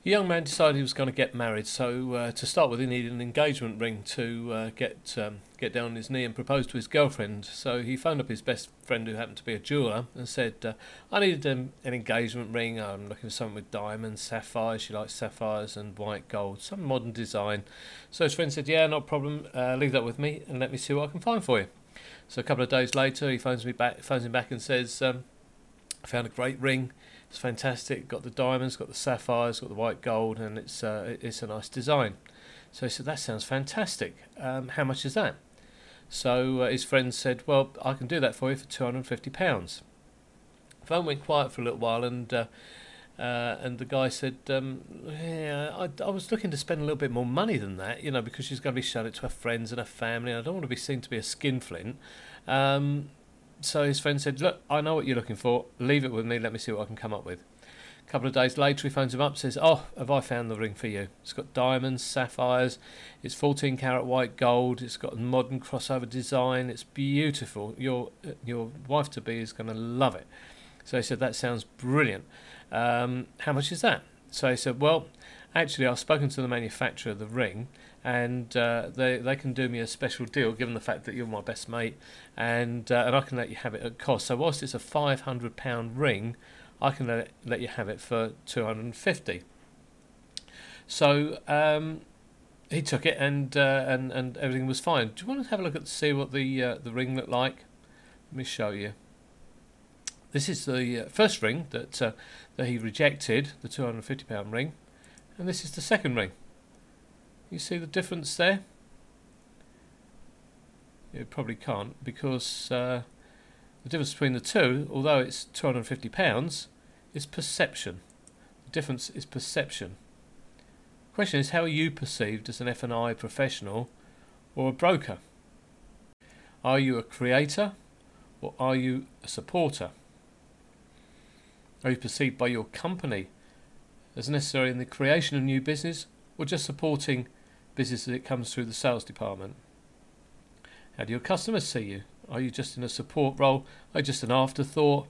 A young man decided he was going to get married, so to start with, he needed an engagement ring to get down on his knee and propose to his girlfriend. So he phoned up his best friend, who happened to be a jeweller, and said, "I need an engagement ring. I'm looking for something with diamonds, sapphires. She likes sapphires and white gold, some modern design." So his friend said, "Yeah, not a problem. Leave that with me, and let me see what I can find for you." So a couple of days later, he phones him back, and says, "I found a great ring. It's fantastic. Got the diamonds, got the sapphires, got the white gold, and it's a nice design." So he said, "That sounds fantastic. How much is that?" So his friend said, "Well, I can do that for you for £250." The phone went quiet for a little while, and the guy said, "Yeah, I was looking to spend a little bit more money than that, because she's going to be showing it to her friends and her family, and I don't want to be seen to be a skinflint." So his friend said, "Look, I know what you're looking for. Leave it with me. Let me see what I can come up with." A couple of days later, he phones him up, says, "Oh, have I found the ring for you? It's got diamonds, sapphires. It's 14 karat white gold. It's got a modern crossover design. It's beautiful. Your wife to be is going to love it." So he said, "That sounds brilliant. How much is that?" So he said, "Well, actually, I've spoken to the manufacturer of the ring, and they can do me a special deal, given the fact that you're my best mate, and I can let you have it at cost. So whilst it's a £500 ring, I can let you have it for 250." So he took it, and everything was fine. Do you want to have a look at see what the ring looked like? Let me show you. This is the first ring that he rejected, the £250 ring, and this is the second ring. You see the difference there? You probably can't, because the difference between the two, although it's £250, is perception. The difference is perception. The question is, how are you perceived as an F&I professional or a broker? Are you a creator, or are you a supporter? Are you perceived by your company as necessary in the creation of new business, or just supporting business as it comes through the sales department? How do your customers see you? Are you just in a support role? Are you just an afterthought?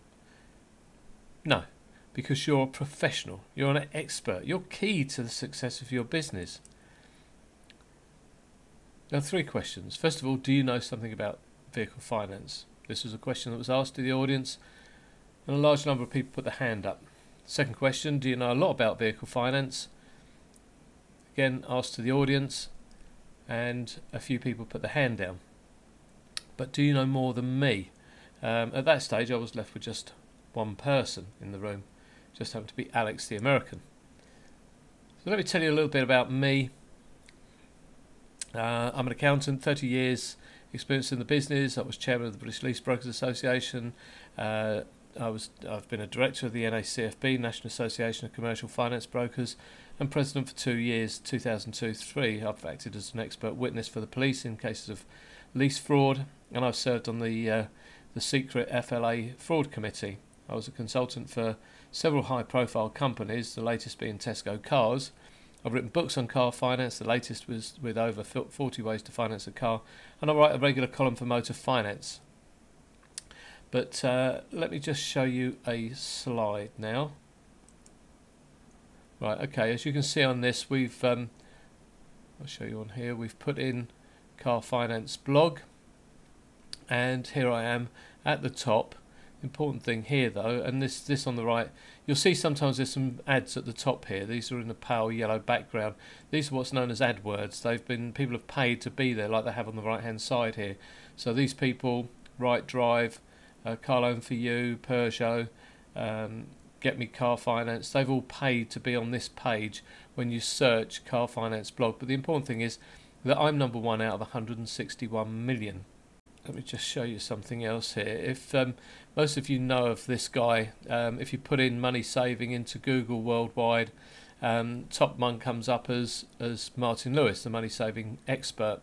No, because you're a professional, you're an expert, you're key to the success of your business. Now, 3 questions. First of all, do you know something about vehicle finance? This was a question that was asked to the audience, and a large number of people put their hand up. Second question, do you know a lot about vehicle finance? Again, asked to the audience, and a few people put their hand down. But do you know more than me? At that stage, I was left with just one person in the room. Just happened to be Alex the American. So let me tell you a little bit about me. I'm an accountant, 30 years experience in the business. I was chairman of the British Lease Brokers Association. I've been a director of the NACFB, National Association of Commercial Finance Brokers, and president for 2 years, 2002-3. I've acted as an expert witness for the police in cases of lease fraud, and I've served on the secret FLA fraud committee. I was a consultant for several high-profile companies, the latest being Tesco Cars. I've written books on car finance, the latest was with over 40 ways to finance a car, and I write a regular column for motor finance. But let me just show you a slide now. Right, okay, as you can see on this, I'll show you on here, we've put in car finance blog, and here I am at the top. Important thing here though, and this on the right, you'll see sometimes there's some ads at the top here. These are in a pale yellow background. These are what's known as AdWords. People have paid to be there, like they have on the right hand side here. So these people, Right Drive, Car Loan for You, Peugeot, Get Me Car Finance, they've all paid to be on this page when you search car finance blog. But the important thing is that I'm number 1 out of 161 million. Let me just show you something else here. If most of you know of this guy, if you put in money saving into Google worldwide, top one comes up as Martin Lewis, the money saving expert,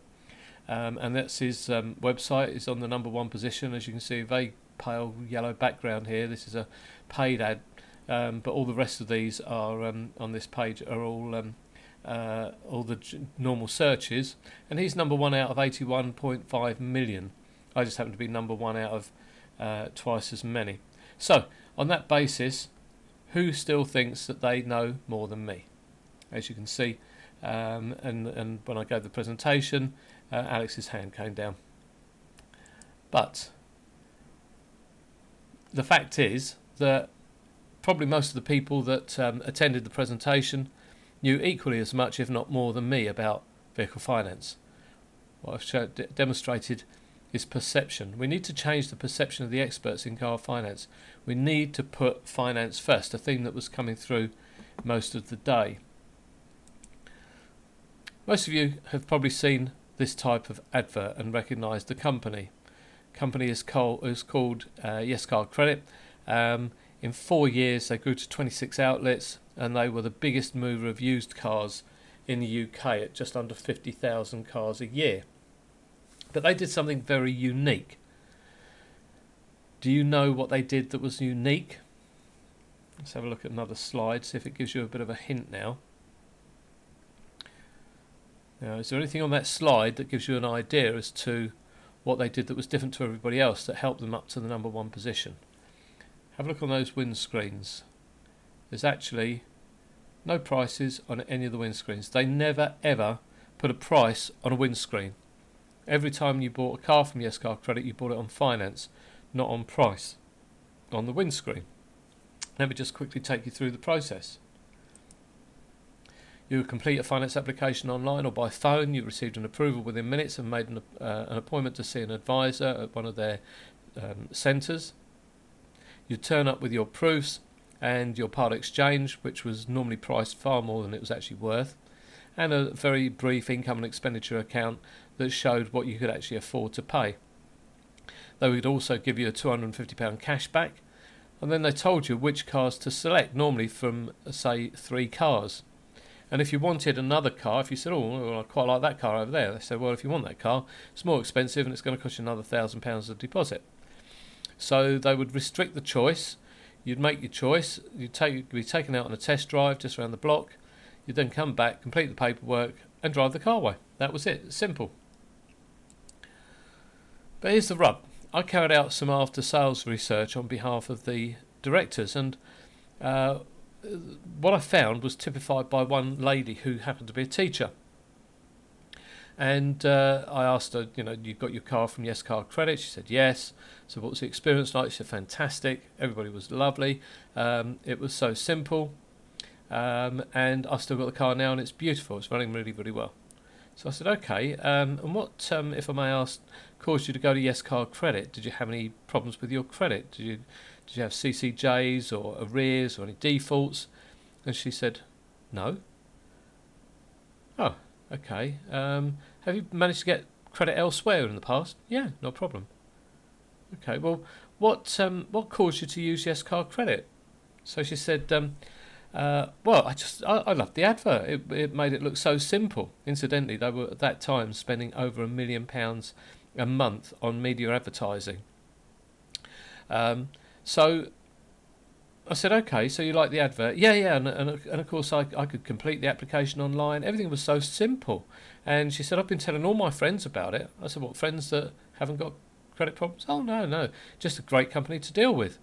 and that's his website is on the number 1 position. As you can see, very pale yellow background here. This is a paid ad, but all the rest of these are on this page are all the normal searches, and he's number 1 out of 81.5 million. I just happen to be number 1 out of twice as many. So on that basis, who still thinks that they know more than me? as you can see. And when I gave the presentation, Alex's hand came down. But the fact is that probably most of the people that attended the presentation knew equally as much, if not more, than me about vehicle finance. What I've demonstrated is perception. We need to change the perception of the experts in car finance. We need to put finance first, a theme that was coming through most of the day. Most of you have probably seen this type of advert and recognised the company. Company is called Yes Car Credit. In 4 years they grew to 26 outlets, and they were the biggest mover of used cars in the UK at just under 50,000 cars a year. But they did something very unique. Do you know what they did that was unique? Let's have a look at another slide, see if it gives you a bit of a hint now. Now, is there anything on that slide that gives you an idea as to what they did that was different to everybody else that helped them up to the #1 position? Have a look on those windscreens. There's actually no prices on any of the windscreens. They never ever put a price on a windscreen. Every time you bought a car from Yes Car Credit, you bought it on finance, not on price, on the windscreen. Let me just quickly take you through the process. You would complete a finance application online or by phone. You received an approval within minutes and made an appointment to see an advisor at one of their centres. You'd turn up with your proofs and your part exchange, which was normally priced far more than it was actually worth, and a very brief income and expenditure account that showed what you could actually afford to pay. They would also give you a £250 cash back, and then they told you which cars to select, normally from, say, 3 cars. And if you wanted another car, if you said, oh, well, I quite like that car over there, they said, well, if you want that car, it's more expensive and it's going to cost you another £1,000 of deposit. So they would restrict the choice. You'd make your choice. You'd be taken out on a test drive just around the block. You'd then come back, complete the paperwork and drive the car away. That was it. It's simple. But here's the rub. I carried out some after sales research on behalf of the directors, and what I found was typified by one lady who happened to be a teacher. And I asked her, you got your car from Yes Car Credit? She said yes. So what was the experience like? She said fantastic. Everybody was lovely. It was so simple. And I've still got the car now and it's beautiful. It's running really, really well. So I said, okay, and what, if I may ask, caused you to go to Yes Car Credit? Did you have any problems with your credit? Did you have CCJs or arrears or any defaults? And she said, no. Oh, okay. Have you managed to get credit elsewhere in the past? Yeah, no problem. Okay, well, what caused you to use Yes Car Credit? So she said, well, I loved the advert. It made it look so simple. Incidentally, they were at that time spending over £1 million a month on media advertising. So I said, okay, so you like the advert? Yeah, and of course I could complete the application online. Everything was so simple. And she said, I've been telling all my friends about it. I said, what, friends that haven't got credit problems? Oh, no, just a great company to deal with.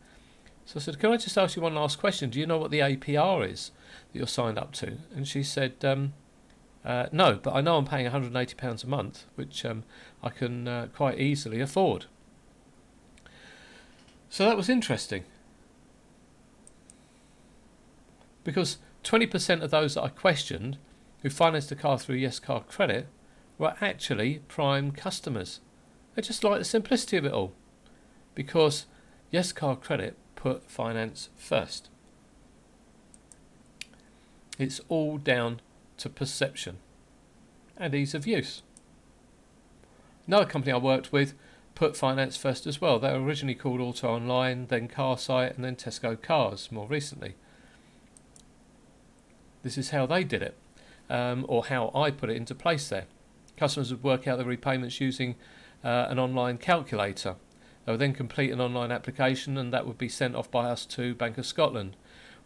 So I said, can I just ask you one last question? Do you know what the APR is that you're signed up to? And she said, no, but I know I'm paying £180 a month, which I can quite easily afford. So that was interesting, because 20% of those that I questioned who financed a car through Yes Car Credit were actually prime customers. They just like the simplicity of it all, because Yes Car Credit put finance first. It's all down to perception and ease of use. Another company I worked with put finance first as well. They were originally called Auto Online, then Carsite, and then Tesco Cars more recently. This is how they did it, or how I put it into place there. Customers would work out their repayments using an online calculator. They would then complete an online application, and that would be sent off by us to Bank of Scotland.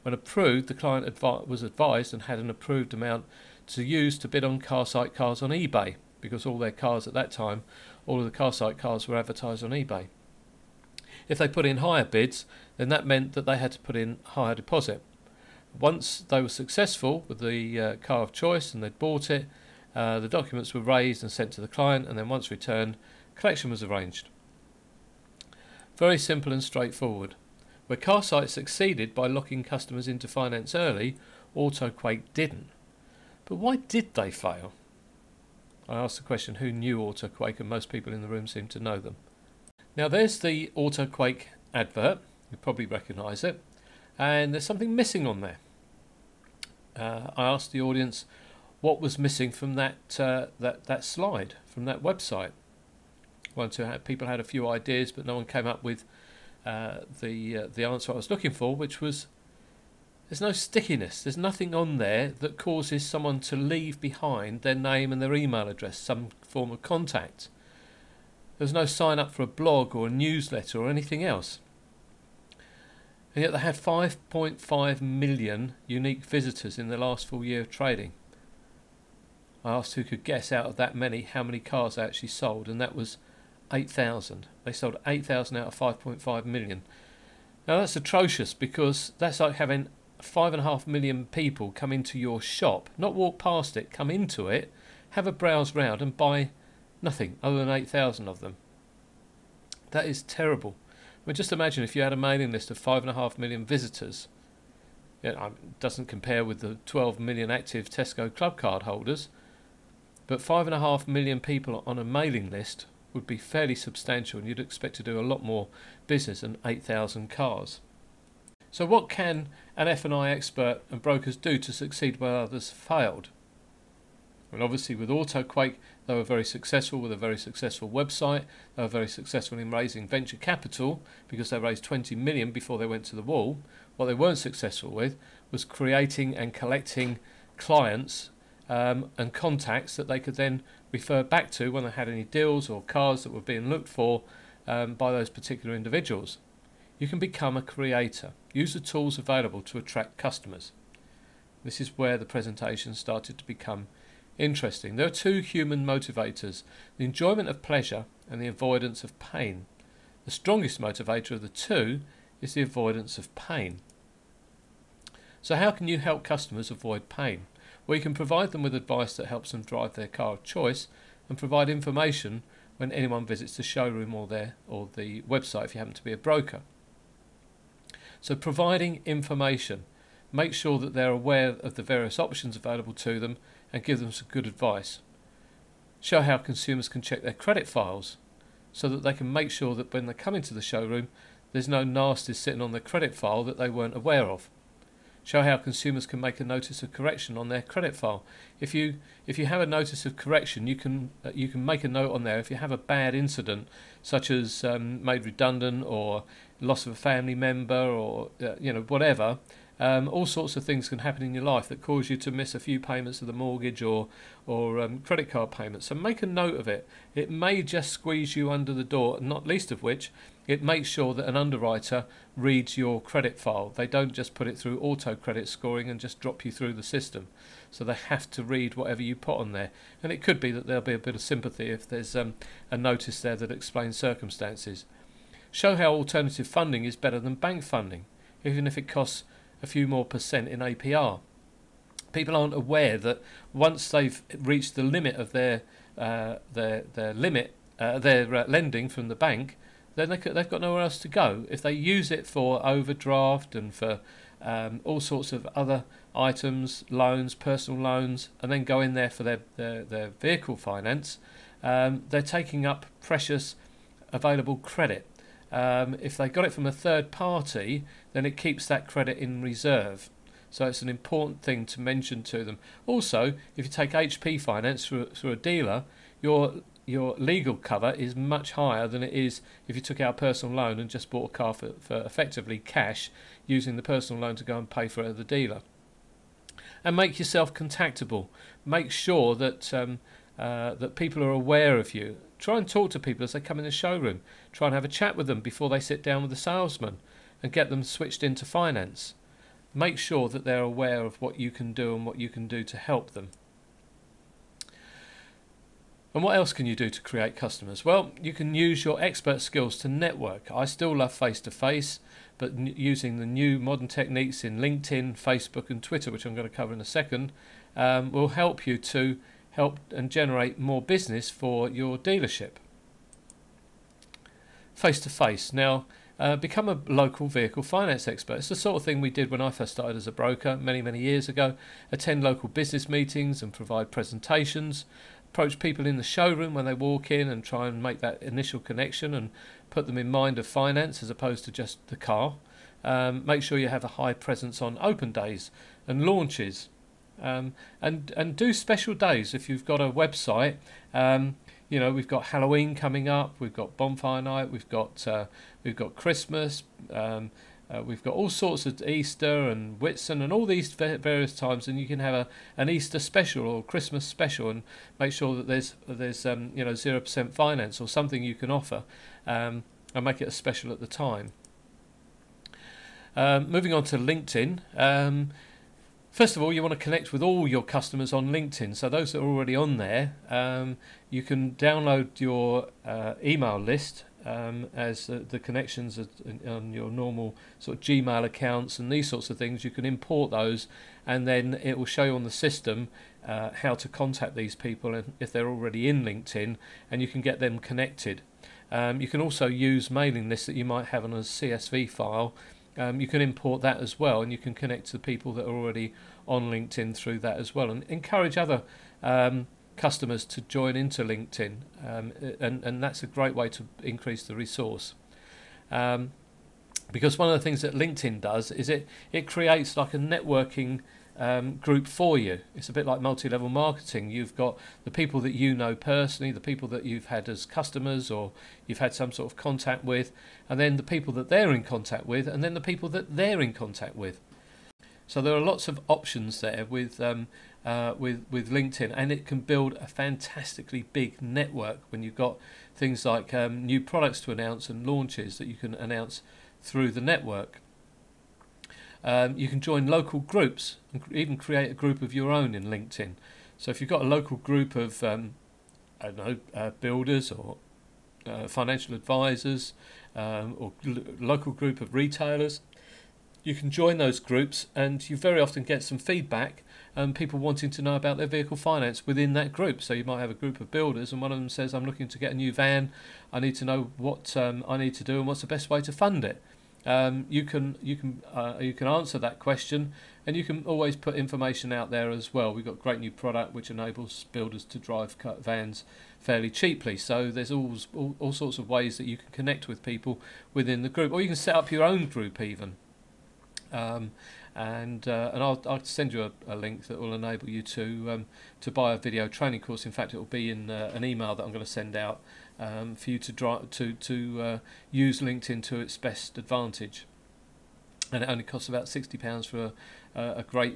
When approved, the client was advised and had an approved amount to use to bid on Carsite cars on eBay, because all their cars at that time, all of the Carsite cars were advertised on eBay. If they put in higher bids, then that meant that they had to put in higher deposit. Once they were successful with the car of choice and they'd bought it, the documents were raised and sent to the client, and then once returned, collection was arranged. Very simple and straightforward. Where CarSight succeeded by locking customers into finance early, AutoQuake didn't. But why did they fail? I asked the question, who knew AutoQuake, and most people in the room seem to know them. Now there's the AutoQuake advert, you probably recognise it, and there's something missing on there. I asked the audience what was missing from that slide, from that website. People had a few ideas, but no one came up with the answer I was looking for, which was there's no stickiness. There's nothing on there that causes someone to leave behind their name and their email address, some form of contact. There's no sign up for a blog or a newsletter or anything else. And yet they had 5.5 million unique visitors in the last full year of trading. I asked who could guess out of that many how many cars they actually sold, and that was 8,000. They sold 8,000 out of 5.5 million. Now that's atrocious, because that's like having 5.5 million people come into your shop, not walk past it, come into it, have a browse round and buy nothing other than 8,000 of them. That is terrible. I mean, just imagine if you had a mailing list of 5.5 million visitors. It doesn't compare with the 12 million active Tesco Club card holders, but 5.5 million people on a mailing list would be fairly substantial, and you'd expect to do a lot more business than 8,000 cars. So what can an F&I expert and brokers do to succeed where others failed? Well, obviously with AutoQuake they were very successful with a very successful website. They were very successful in raising venture capital because they raised 20 million before they went to the wall. What they weren't successful with was creating and collecting clients and contacts that they could then refer back to when they had any deals or cars that were being looked for by those particular individuals. You can become a creator. Use the tools available to attract customers. This is where the presentation started to become interesting. There are two human motivators, the enjoyment of pleasure and the avoidance of pain. The strongest motivator of the two is the avoidance of pain. So how can you help customers avoid pain? Well, you can provide them with advice that helps them drive their car of choice, and provide information when anyone visits the showroom or the website if you happen to be a broker. So providing information, make sure that they're aware of the various options available to them and give them some good advice. Show how consumers can check their credit files so that they can make sure that when they come into the showroom there's no nasties sitting on their credit file that they weren't aware of. Show how consumers can make a notice of correction on their credit file. If you have a notice of correction, you can make a note on there if you have a bad incident, such as made redundant or loss of a family member or whatever. All sorts of things can happen in your life that cause you to miss a few payments of the mortgage or credit card payments. So make a note of it. It may just squeeze you under the door, not least of which it makes sure that an underwriter reads your credit file. They don't just put it through auto credit scoring and just drop you through the system. So they have to read whatever you put on there. And it could be that there'll be a bit of sympathy if there's a notice there that explains circumstances. Show how alternative funding is better than bank funding, even if it costs a few more percent in APR. People aren't aware that once they've reached the limit of their lending from the bank, then they've got nowhere else to go. If they use it for overdraft and for all sorts of other items, loans, personal loans, and then go in there for their vehicle finance, they're taking up precious available credit. If they got it from a third party, then it keeps that credit in reserve. So it's an important thing to mention to them. Also, if you take HP finance through a dealer, your legal cover is much higher than it is if you took out a personal loan and just bought a car for effectively cash, using the personal loan to go and pay for it at the dealer. And make yourself contactable. Make sure that that people are aware of you. Try and talk to people as they come in the showroom. Try and have a chat with them before they sit down with the salesman and get them switched into finance. Make sure that they're aware of what you can do and what you can do to help them. And what else can you do to create customers? Well, you can use your expert skills to network. I still love face-to-face, but using the new modern techniques in LinkedIn, Facebook and Twitter, which I'm going to cover in a second, will help you to help and generate more business for your dealership. Face-to-face. Now, become a local vehicle finance expert. It's the sort of thing we did when I first started as a broker many years ago. Attend local business meetings and provide presentations. Approach people in the showroom when they walk in and try and make that initial connection and put them in mind of finance as opposed to just the car. Make sure you have a high presence on open days and launches. And do special days. If you've got a website, you know, we've got Halloween coming up, we've got bonfire night, we've got Christmas, we've got all sorts of Easter and Whitsun and all these various times, and you can have an Easter special or Christmas special, and make sure that there's you know, 0% finance or something you can offer, and make it a special at the time. Moving on to LinkedIn. First of all, you want to connect with all your customers on LinkedIn. So those that are already on there, you can download your email list as the connections on your normal sort of Gmail accounts and these sorts of things. You can import those, and then it will show you on the system how to contact these people if they're already in LinkedIn, and you can get them connected. You can also use mailing lists that you might have on a CSV file. You can import that as well, and you can connect to the people that are already on LinkedIn through that as well, and encourage other customers to join into LinkedIn, and that's a great way to increase the resource. Because one of the things that LinkedIn does is it creates like a networking group for you. It's a bit like multi-level marketing. You've got the people that you know personally, the people that you've had as customers or you've had some sort of contact with, and then the people that they're in contact with, and then the people that they're in contact with. So there are lots of options there with LinkedIn, and it can build a fantastically big network when you've got things like new products to announce and launches that you can announce through the network. You can join local groups and even create a group of your own in LinkedIn. So if you've got a local group of I don't know, builders or financial advisors or local group of retailers, you can join those groups, and you very often get some feedback and people wanting to know about their vehicle finance within that group. So you might have a group of builders, and one of them says, I'm looking to get a new van, I need to know what I need to do and what's the best way to fund it. You can answer that question, and you can always put information out there as well. We've got a great new product which enables builders to drive vans fairly cheaply. So there's all sorts of ways that you can connect with people within the group, or you can set up your own group even. And I'll send you a link that will enable you to buy a video training course. In fact, it will be in an email that I'm going to send out for you to use LinkedIn to its best advantage. And it only costs about £60 for a great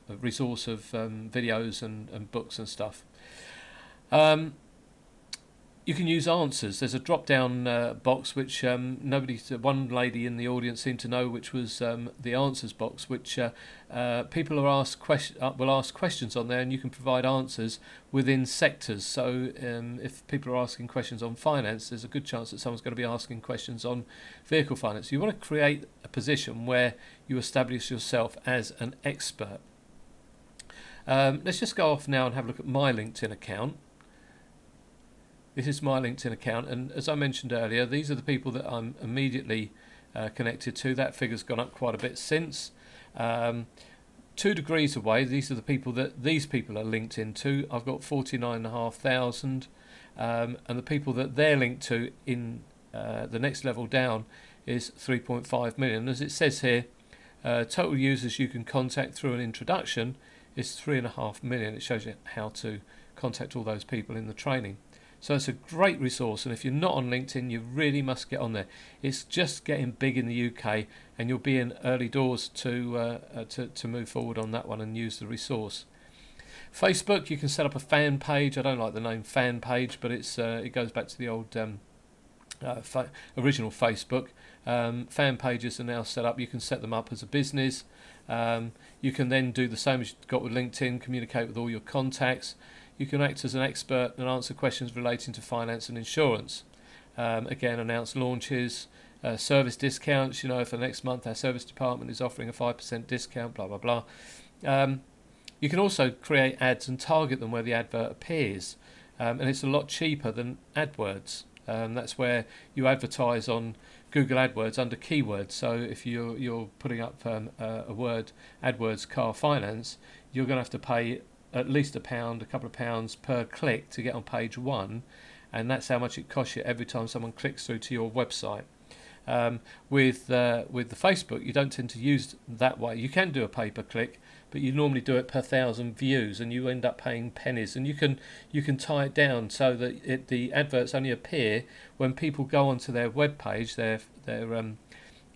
resource of videos and books and stuff. You can use answers. There's a drop-down box which one lady in the audience seemed to know, which was the answers box, which people will ask questions on there, and you can provide answers within sectors. So if people are asking questions on finance, there's a good chance that someone's going to be asking questions on vehicle finance. You want to create a position where you establish yourself as an expert. Let's just go off now and have a look at my LinkedIn account. This is my LinkedIn account, and as I mentioned earlier, these are the people that I'm immediately connected to. That figure's gone up quite a bit since. 2 degrees away, these are the people that these people are linked into. I've got 49,500, and the people that they're linked to in the next level down is 3.5 million. As it says here, total users you can contact through an introduction is 3.5 million. It shows you how to contact all those people in the training. So it's a great resource, and if you're not on LinkedIn, you really must get on there. It's just getting big in the UK, and you'll be in early doors to move forward on that one and use the resource. Facebook, you can set up a fan page. I don't like the name fan page, but it goes back to the old original Facebook. Fan pages are now set up. You can set them up as a business. You can then do the same as you've got with LinkedIn, communicate with all your contacts. you can act as an expert and answer questions relating to finance and insurance. Again, announce launches, service discounts. You know, for next month our service department is offering a 5% discount, blah blah blah. You can also create ads and target them where the advert appears, and it's a lot cheaper than AdWords. That's where you advertise on Google AdWords under keywords. So if you're putting up a word, AdWords car finance, you're going to have to pay at least £1, a couple of pounds per click to get on page one, and that's how much it costs you every time someone clicks through to your website. With the Facebook, you don't tend to use that way. You can do a pay-per-click, but you normally do it per 1,000 views, and you end up paying pennies. And you can tie it down so that the adverts only appear when people go onto their web page, their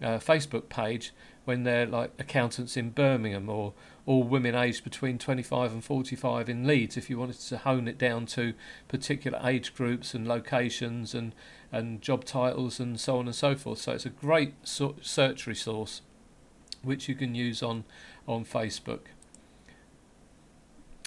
Facebook page, when they're like accountants in Birmingham, or all women aged between 25 and 45 in Leeds, if you wanted to hone it down to particular age groups and locations and job titles and so on and so forth. So it's a great search resource which you can use on Facebook.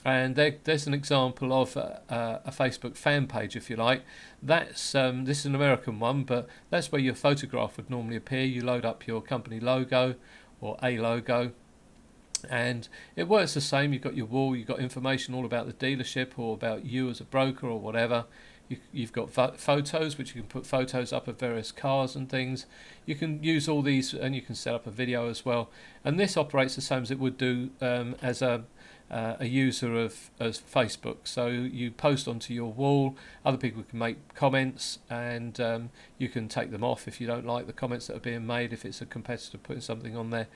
And there's an example of a Facebook fan page, if you like. That's this is an American one, but that's where your photograph would normally appear. You load up your company logo or a logo, and it works the same. You've got your wall, you've got information all about the dealership or about you as a broker or whatever. You've got photos, which you can put photos up of various cars and things. You can use all these, and you can set up a video as well. And this operates the same as it would do as a user of Facebook. So you post onto your wall, other people can make comments, and you can take them off if you don't like the comments that are being made, if it's a competitor putting something on there.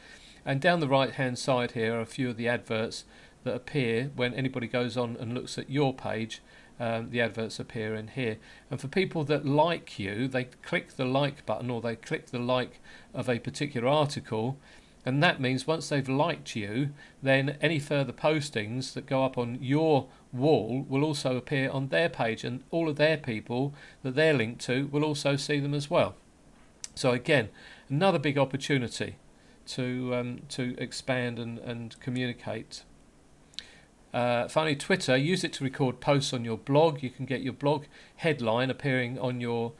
And down the right hand side here are a few of the adverts that appear when anybody goes on and looks at your page. The adverts appear in here, and for people that like you, they click the like button, or they click the like of a particular article, and that means once they've liked you, then any further postings that go up on your wall will also appear on their page, and all of their people that they're linked to will also see them as well. So again, another big opportunity to expand and communicate. Finally, Twitter, use it to record posts on your blog. You can get your blog headline appearing on your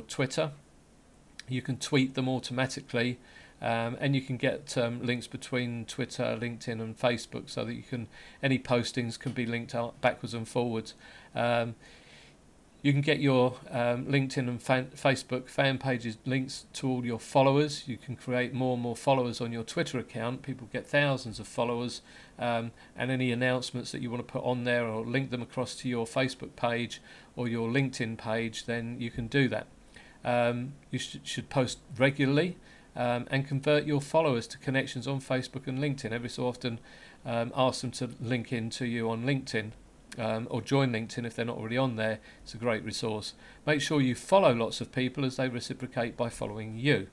Twitter. You can tweet them automatically, and you can get links between Twitter, LinkedIn and Facebook, so that any postings can be linked out backwards and forwards. You can get your LinkedIn and Facebook fan pages links to all your followers. You can create more and more followers on your Twitter account. People get thousands of followers, and any announcements that you want to put on there or link them across to your Facebook page or your LinkedIn page, then you can do that. You should post regularly, and convert your followers to connections on Facebook and LinkedIn. Every so often ask them to link in to you on LinkedIn. Or join LinkedIn if they're not already on there. It's a great resource. Make sure you follow lots of people as they reciprocate by following you.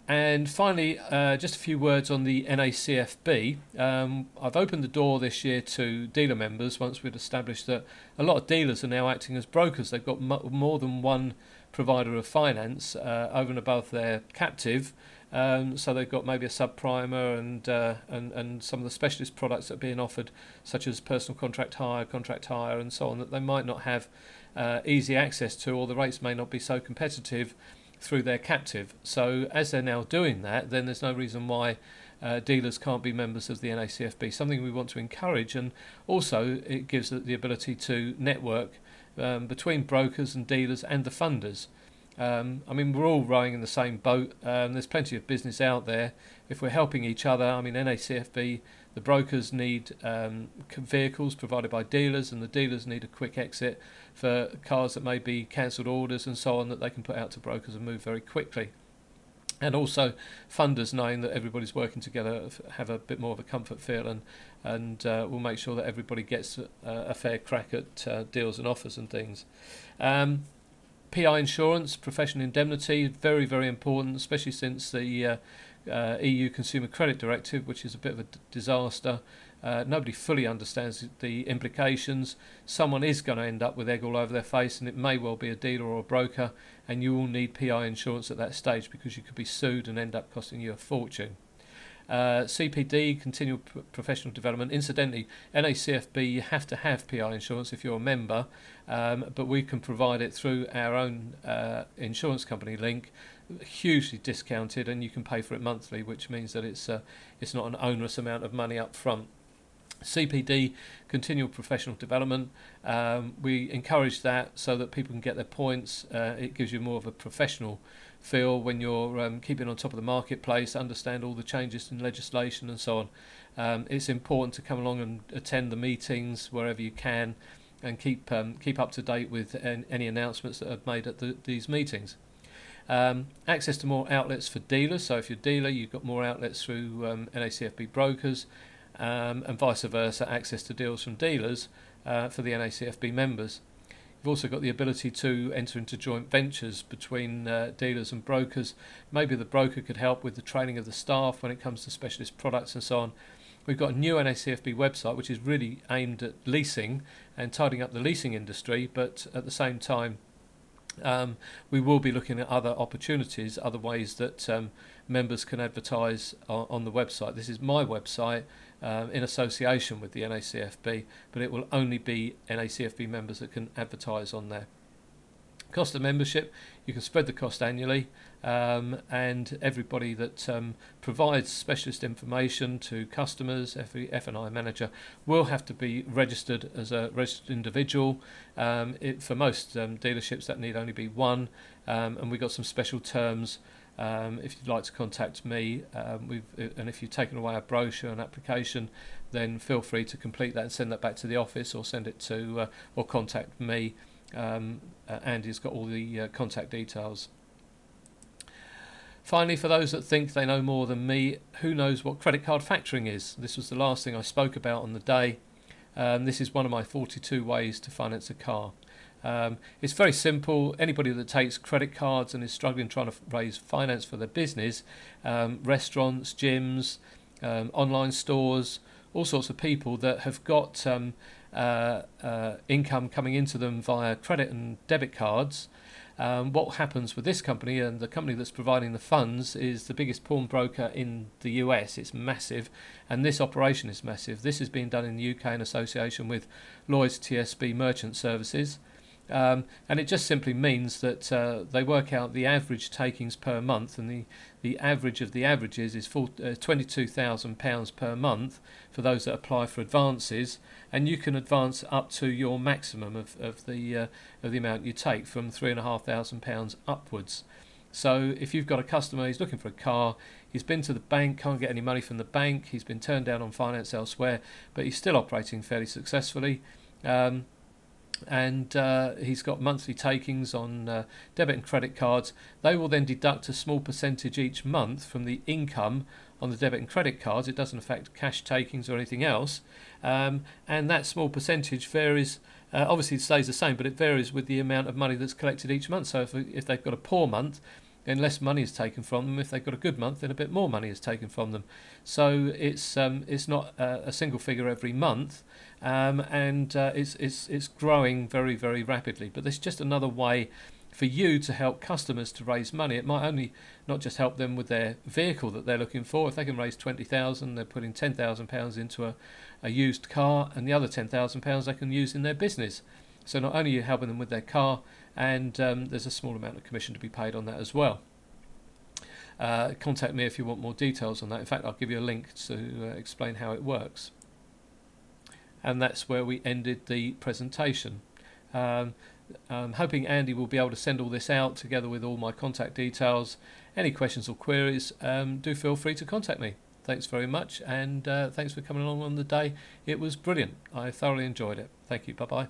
And finally, just a few words on the NACFB. I've opened the door this year to dealer members once we'd established that a lot of dealers are now acting as brokers. They've got more than one provider of finance over and above their captive. So they've got maybe a subprimer and some of the specialist products that are being offered, such as personal contract hire, and so on, that they might not have easy access to, or the rates may not be so competitive through their captive. So as they're now doing that, then there's no reason why dealers can't be members of the NACFB, something we want to encourage, and also it gives the ability to network between brokers and dealers and the funders. I mean, we're all rowing in the same boat. There's plenty of business out there. If we're helping each other, I mean, NACFB, the brokers need vehicles provided by dealers, and the dealers need a quick exit for cars that may be cancelled orders and so on, that they can put out to brokers and move very quickly. And also funders, knowing that everybody's working together, have a bit more of a comfort feel, and we'll make sure that everybody gets a fair crack at deals and offers and things. PI insurance, professional indemnity, very, very important, especially since the EU Consumer Credit Directive, which is a bit of a disaster. Nobody fully understands the implications. Someone is going to end up with egg all over their face, and it may well be a dealer or a broker, and you will need PI insurance at that stage, because you could be sued and end up costing you a fortune. CPD, continual professional development. Incidentally, NACFB, you have to have PI insurance if you're a member, but we can provide it through our own insurance company link, hugely discounted, and you can pay for it monthly, which means that it's not an onerous amount of money up front. CPD, continual professional development. We encourage that so that people can get their points. It gives you more of a professional feel when you're keeping on top of the marketplace, understand all the changes in legislation and so on. It's important to come along and attend the meetings wherever you can, and keep up to date with any announcements that are made at these meetings. Access to more outlets for dealers. So if you're a dealer, you've got more outlets through NACFB brokers, and vice versa, access to deals from dealers for the NACFB members. You've also got the ability to enter into joint ventures between dealers and brokers. Maybe the broker could help with the training of the staff when it comes to specialist products and so on. We've got a new NACFB website which is really aimed at leasing and tidying up the leasing industry, but at the same time we will be looking at other opportunities, other ways that members can advertise on the website. This is my website in association with the NACFB, but it will only be NACFB members that can advertise on there. Cost of membership, you can spread the cost annually, and everybody that provides specialist information to customers, every F&I manager, will have to be registered as a registered individual. For most dealerships that need only be one, and we've got some special terms. If you'd like to contact me, and if you've taken away a brochure and application, then feel free to complete that and send that back to the office, or send it to or contact me. Andy's got all the contact details. Finally, for those that think they know more than me, who knows what credit card factoring is? This was the last thing I spoke about on the day. This is one of my 42 ways to finance a car. It's very simple. Anybody that takes credit cards and is struggling trying to raise finance for their business, restaurants, gyms, online stores, all sorts of people that have got income coming into them via credit and debit cards. What happens with this company, and the company that's providing the funds is the biggest pawnbroker in the US. It's massive, and this operation is massive. This is being done in the UK in association with Lloyds TSB Merchant Services. And it just simply means that they work out the average takings per month, and the average of the averages is £22,000 per month for those that apply for advances, and you can advance up to your maximum of the amount you take, from £3,500 upwards. So if you've got a customer, he's looking for a car, he's been to the bank, can't get any money from the bank, he's been turned down on finance elsewhere, but he's still operating fairly successfully. And he's got monthly takings on debit and credit cards. They will then deduct a small percentage each month from the income on the debit and credit cards. It doesn't affect cash takings or anything else, and that small percentage varies. Obviously it stays the same, but it varies with the amount of money that's collected each month. So if they've got a poor month, then less money is taken from them. If they've got a good month, then a bit more money is taken from them. So it's not a single figure every month, and it's growing very, very rapidly. But there's just another way for you to help customers to raise money. It might only not just help them with their vehicle that they're looking for. If they can raise £20,000, they're putting £10,000 into a used car, and the other £10,000 they can use in their business. So not only are you helping them with their car, and there's a small amount of commission to be paid on that as well. Contact me if you want more details on that. In fact, I'll give you a link to explain how it works. And that's where we ended the presentation. I'm hoping Andy will be able to send all this out together with all my contact details. Any questions or queries, do feel free to contact me. Thanks very much, and thanks for coming along on the day. It was brilliant. I thoroughly enjoyed it. Thank you. Bye-bye.